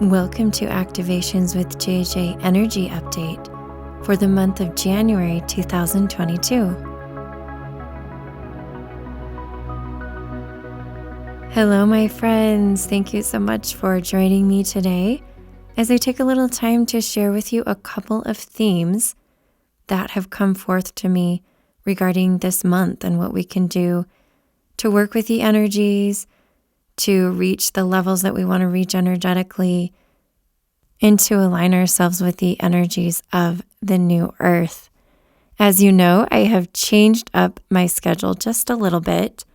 Welcome to Activations with JJ Energy Update for the month of January 2022. Hello, my friends. Thank you so much for joining me today as I take a little time to share with you a couple of themes that have come forth to me regarding this month and what we can do to work with the energies, to reach the levels that we want to reach energetically, and to align ourselves with the energies of the new earth. As you know, I have changed up my schedule just a little bit.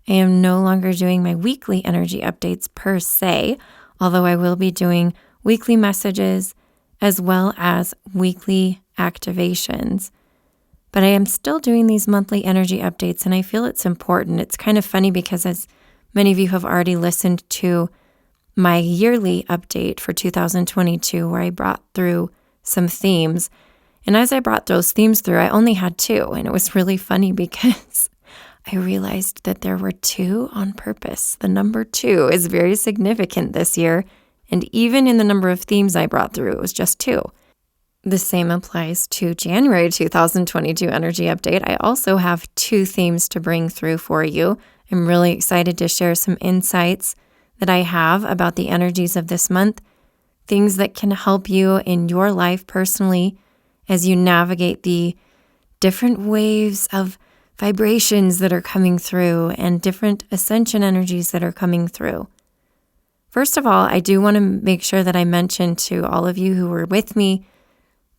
I am no longer doing my weekly energy updates per se, although I will be doing weekly messages as well as weekly activations. But I am still doing these monthly energy updates, and I feel it's important. It's kind of funny because as many of you have already listened to my yearly update for 2022, where I brought through some themes. And as I brought those themes through, I only had two. And it was really funny because I realized that there were two on purpose. The number 2 is very significant this year. And even in the number of themes I brought through, it was just 2. The same applies to January 2022 energy update. I also have 2 themes to bring through for you. I'm really excited to share some insights that I have about the energies of this month, things that can help you in your life personally as you navigate the different waves of vibrations that are coming through and different ascension energies that are coming through. First of all, I do want to make sure that I mention to all of you who were with me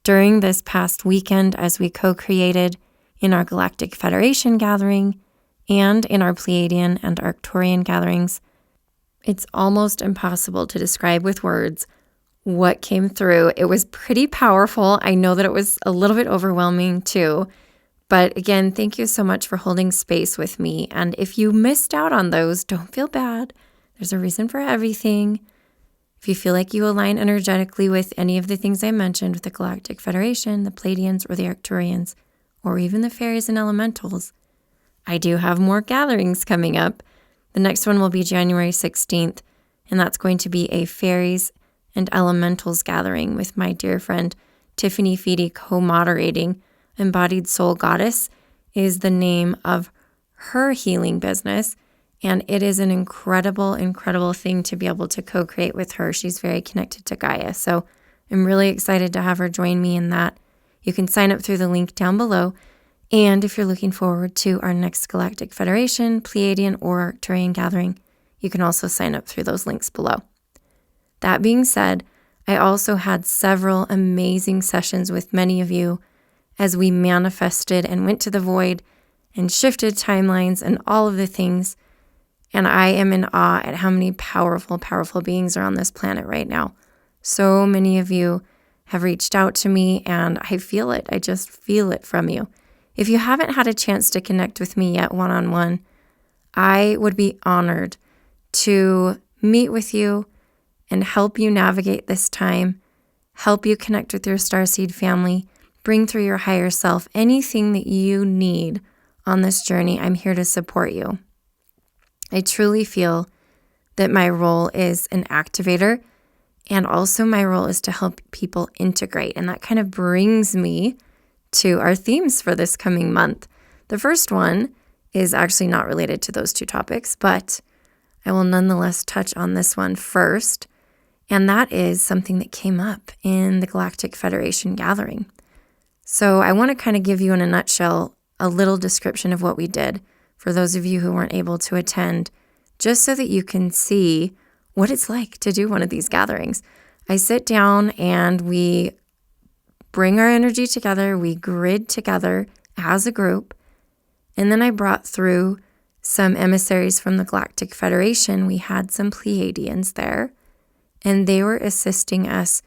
during this past weekend as we co-created in our Galactic Federation gathering and in our Pleiadian and Arcturian gatherings. It's almost impossible to describe with words what came through. It was pretty powerful. I know that it was a little bit overwhelming too. But again, thank you so much for holding space with me. And if you missed out on those, don't feel bad. There's a reason for everything. If you feel like you align energetically with any of the things I mentioned with the Galactic Federation, the Pleiadians, or the Arcturians, or even the Fairies and Elementals, I do have more gatherings coming up. The next one will be January 16th, and that's going to be a Fairies and Elementals Gathering with my dear friend Tiffany co-moderating. Embodied Soul Goddess is the name of her healing business. And it is an incredible, incredible thing to be able to co-create with her. She's very connected to Gaia. So I'm really excited to have her join me in that. You can sign up through the link down below. And if you're looking forward to our next Galactic Federation, Pleiadian, or Arcturian gathering, you can also sign up through those links below. That being said, I also had several amazing sessions with many of you as we manifested and went to the void and shifted timelines and all of the things. And I am in awe at how many powerful, powerful beings are on this planet right now. So many of you have reached out to me, and I feel it. I just feel it from you. If you haven't had a chance to connect with me yet one-on-one, I would be honored to meet with you and help you navigate this time, help you connect with your starseed family, bring through your higher self, anything that you need on this journey. I'm here to support you. I truly feel that my role is an activator, and also my role is to help people integrate. And that kind of brings me to our themes for this coming month. The first one is actually not related to those two topics, but I will nonetheless touch on this one first. And that is something that came up in the Galactic Federation gathering. So I want to kind of give you in a nutshell a little description of what we did for those of you who weren't able to attend, just so that you can see what it's like to do one of these gatherings. I sit down and we bring our energy together, we grid together as a group, and then I brought through some emissaries from the Galactic Federation. We had some Pleiadians there, and they were assisting us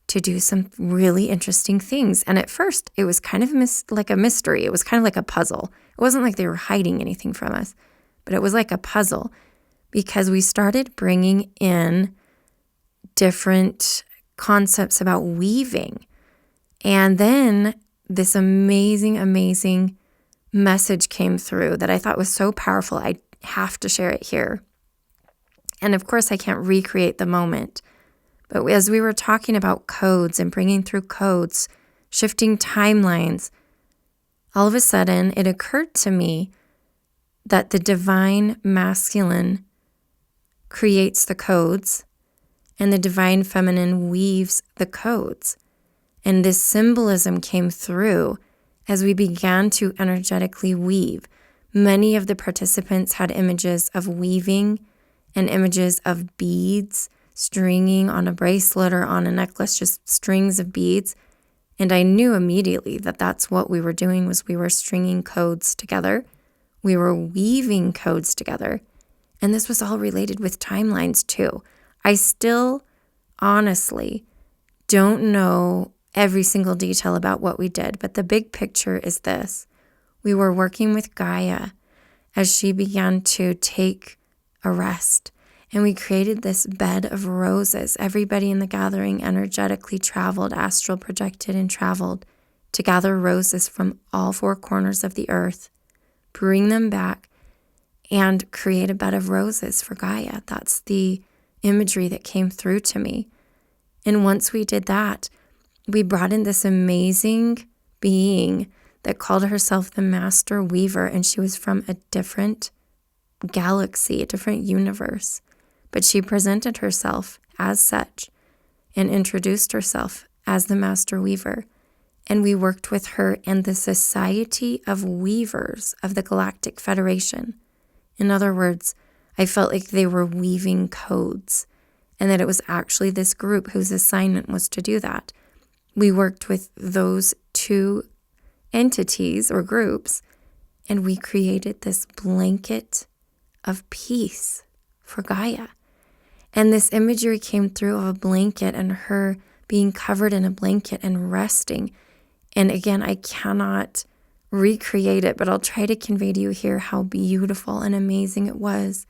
to do some really interesting things. And at first, it was kind of like a mystery. It was kind of like a puzzle. It wasn't like they were hiding anything from us, but it was like a puzzle because we started bringing in different concepts about weaving. And then this amazing, amazing message came through that I thought was so powerful. I have to share it here. And of course, I can't recreate the moment, But as we were talking about codes and bringing through codes, shifting timelines, all of a sudden it occurred to me that the divine masculine creates the codes and the divine feminine weaves the codes. And this symbolism came through as we began to energetically weave. Many of the participants had images of weaving and images of beads, stringing on a bracelet or on a necklace, just strings of beads. And I knew immediately that that's what we were doing, was we were stringing codes together. We were weaving codes together. And this was all related with timelines too. I still honestly don't know every single detail about what we did, but the big picture is this. We were working with Gaia as she began to take a rest, and we created this bed of roses. Everybody in the gathering energetically traveled, astral projected and traveled to gather roses from all four corners of the earth, bring them back, and create a bed of roses for Gaia. That's the imagery that came through to me. And once we did that, we brought in this amazing being that called herself the Master Weaver, and she was from a different galaxy, a different universe. But she presented herself as such and introduced herself as the Master Weaver. And we worked with her and the Society of Weavers of the Galactic Federation. In other words, I felt like they were weaving codes, and that it was actually this group whose assignment was to do that. We worked with those two entities or groups, and we created this blanket of peace for Gaia. And this imagery came through of a blanket and her being covered in a blanket and resting. And again, I cannot recreate it, but I'll try to convey to you here how beautiful and amazing it was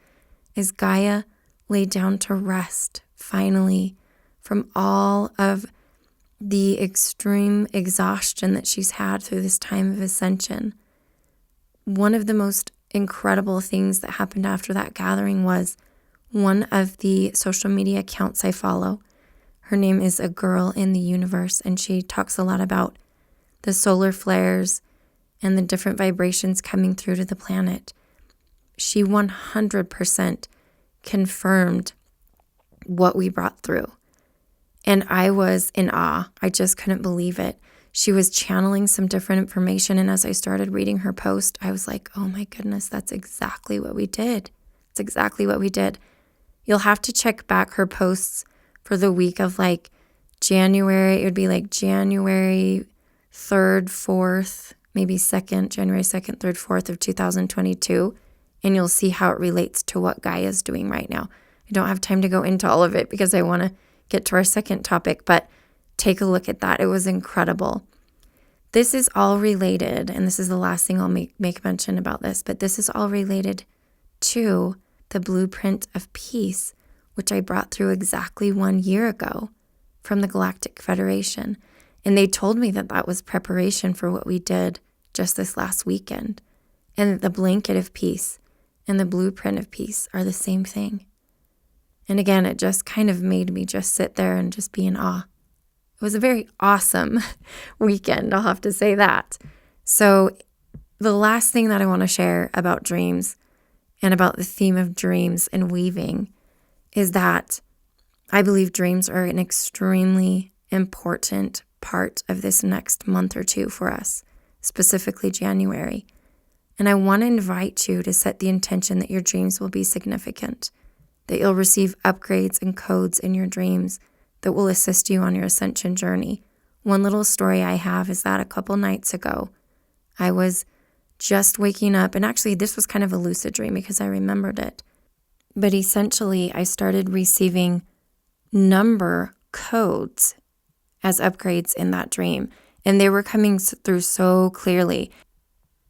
as Gaia lay down to rest finally from all of the extreme exhaustion that she's had through this time of ascension. One of the most incredible things that happened after that gathering was one of the social media accounts I follow. Her name is A Girl in the Universe, and she talks a lot about the solar flares and the different vibrations coming through to the planet. She 100% confirmed what we brought through. And I was in awe. I just couldn't believe it. She was channeling some different information, and as I started reading her post, I was like, oh my goodness, that's exactly what we did. It's exactly what we did. You'll have to check back her posts for the week of like January. It would be like January 3rd, 4th, maybe 2nd, January 2nd, 3rd, 4th of 2022, and you'll see how it relates to what Gaia is doing right now. I don't have time to go into all of it because I want to get to our second topic, but take a look at that. It was incredible. This is all related, and this is the last thing I'll make mention about this, but this is all related to the blueprint of peace, which I brought through exactly 1 year ago from the Galactic Federation. And they told me that that was preparation for what we did just this last weekend, and that the blanket of peace and the blueprint of peace are the same thing. And again, it just kind of made me just sit there and just be in awe. It was a very awesome weekend, I'll have to say that. So the last thing that I want to share about dreams and about the theme of dreams and weaving is that I believe dreams are an extremely important part of this next month or two for us, specifically January. And I want to invite you to set the intention that your dreams will be significant, that you'll receive upgrades and codes in your dreams that will assist you on your ascension journey. One little story I have is that a couple nights ago, I was just waking up, and actually this was kind of a lucid dream because I remembered it. But essentially, I started receiving number codes as upgrades in that dream, and they were coming through so clearly.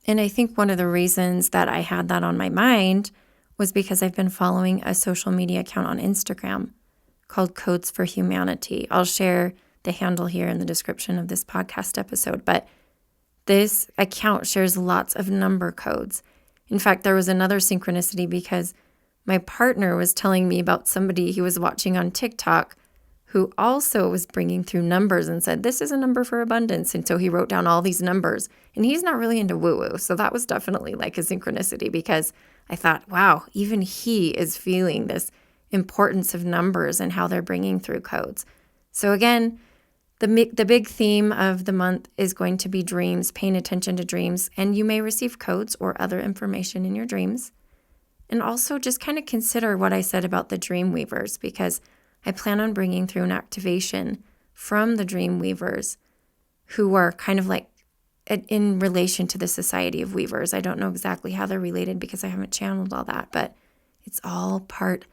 And I think one of the reasons that I had that on my mind was because I've been following a social media account on Instagram called Codes for Humanity. I'll share the handle here in the description of this podcast episode, but this account shares lots of number codes. In fact, there was another synchronicity because my partner was telling me about somebody he was watching on TikTok who also was bringing through numbers and said, this is a number for abundance. And so he wrote down all these numbers, and he's not really into woo-woo. So that was definitely like a synchronicity, because I thought, wow, even he is feeling this importance of numbers and how they're bringing through codes. So again, the big theme of the month is going to be dreams, paying attention to dreams, and you may receive codes or other information in your dreams. And also just kind of consider what I said about the dream weavers, because I plan on bringing through an activation from the dream weavers who are kind of like in relation to the Society of Weavers. I don't know exactly how they're related because I haven't channeled all that, but it's all part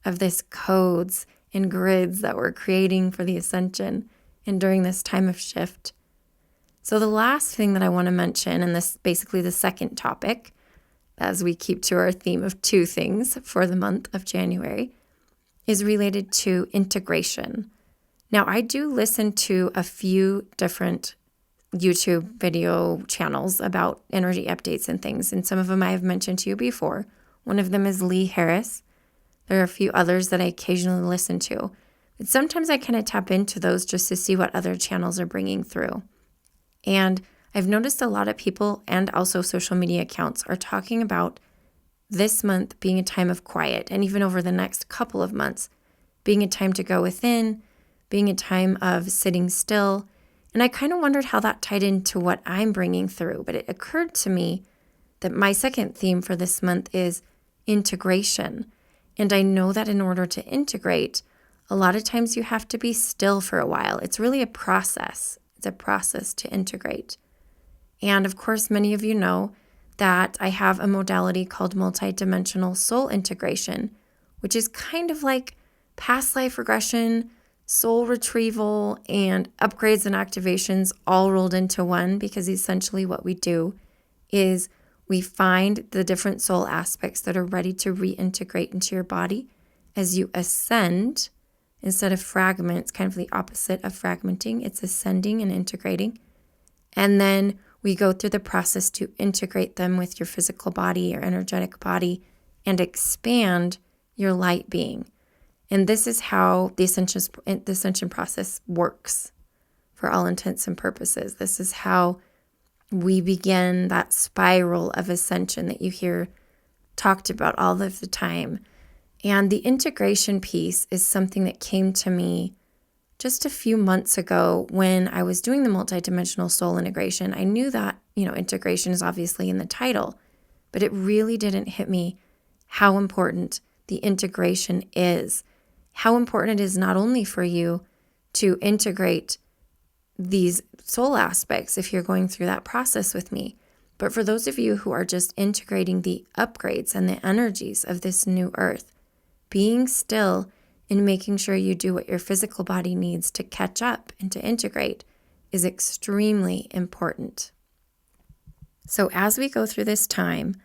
of this codes and grids that we're creating for the ascension and during this time of shift. So the last thing that I want to mention, and this basically the second topic, as we keep to our theme of 2 things for the month of January, is related to integration. Now, I do listen to a few different YouTube video channels about energy updates and things, and some of them I have mentioned to you before. One of them is Lee Harris. There are a few others that I occasionally listen to. But sometimes I kind of tap into those just to see what other channels are bringing through. And I've noticed a lot of people and also social media accounts are talking about this month being a time of quiet, and even over the next couple of months, being a time to go within, being a time of sitting still. And I kind of wondered how that tied into what I'm bringing through. But it occurred to me that my second theme for this month is integration. And I know that in order to integrate, a lot of times you have to be still for a while. It's really a process. It's a process to integrate. And of course, many of you know that I have a modality called Multidimensional Soul Integration, which is kind of like past life regression, soul retrieval, and upgrades and activations all rolled into one, because essentially what we do is we find the different soul aspects that are ready to reintegrate into your body as you ascend instead of fragment. It's kind of the opposite of fragmenting. It's ascending and integrating. And then we go through the process to integrate them with your physical body, your energetic body, and expand your light being. And this is how the ascension process works for all intents and purposes. This is how we begin that spiral of ascension that you hear talked about all of the time. And the integration piece is something that came to me just a few months ago when I was doing the multidimensional soul integration. I knew that, integration is obviously in the title, but it really didn't hit me how important the integration is. How important it is not only for you to integrate these soul aspects if you're going through that process with me, but for those of you who are just integrating the upgrades and the energies of this new earth, being still and making sure you do what your physical body needs to catch up and to integrate is extremely important. So as we go through this time,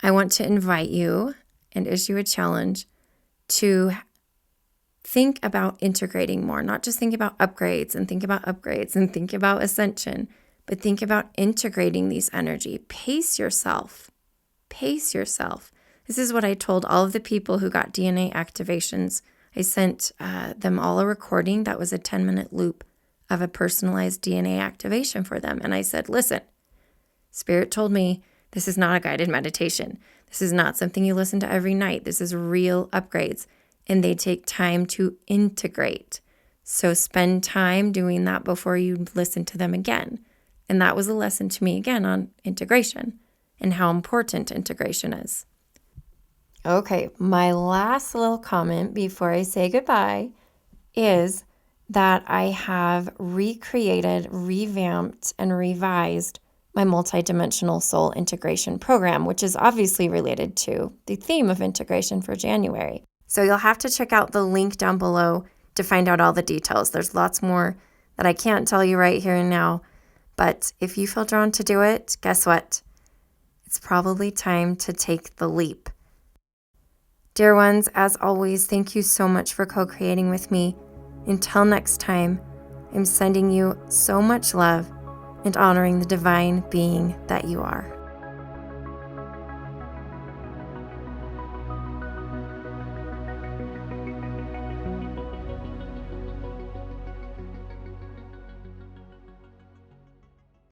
I want to invite you and issue a challenge to think about integrating more, not just think about upgrades and think about ascension, but think about integrating these energy. Pace yourself. Pace yourself. This is what I told all of the people who got DNA activations. I sent them all a recording that was a 10-minute loop of a personalized DNA activation for them. And I said, listen, Spirit told me this is not a guided meditation. This is not something you listen to every night. This is real upgrades. And they take time to integrate. So spend time doing that before you listen to them again. And that was a lesson to me again on integration and how important integration is. Okay, my last little comment before I say goodbye is that I have recreated, revamped, and revised my multidimensional soul integration program, which is obviously related to the theme of integration for January. So you'll have to check out the link down below to find out all the details. There's lots more that I can't tell you right here and now, but if you feel drawn to do it, guess what? It's probably time to take the leap. Dear ones, as always, thank you so much for co-creating with me. Until next time, I'm sending you so much love and honoring the divine being that you are.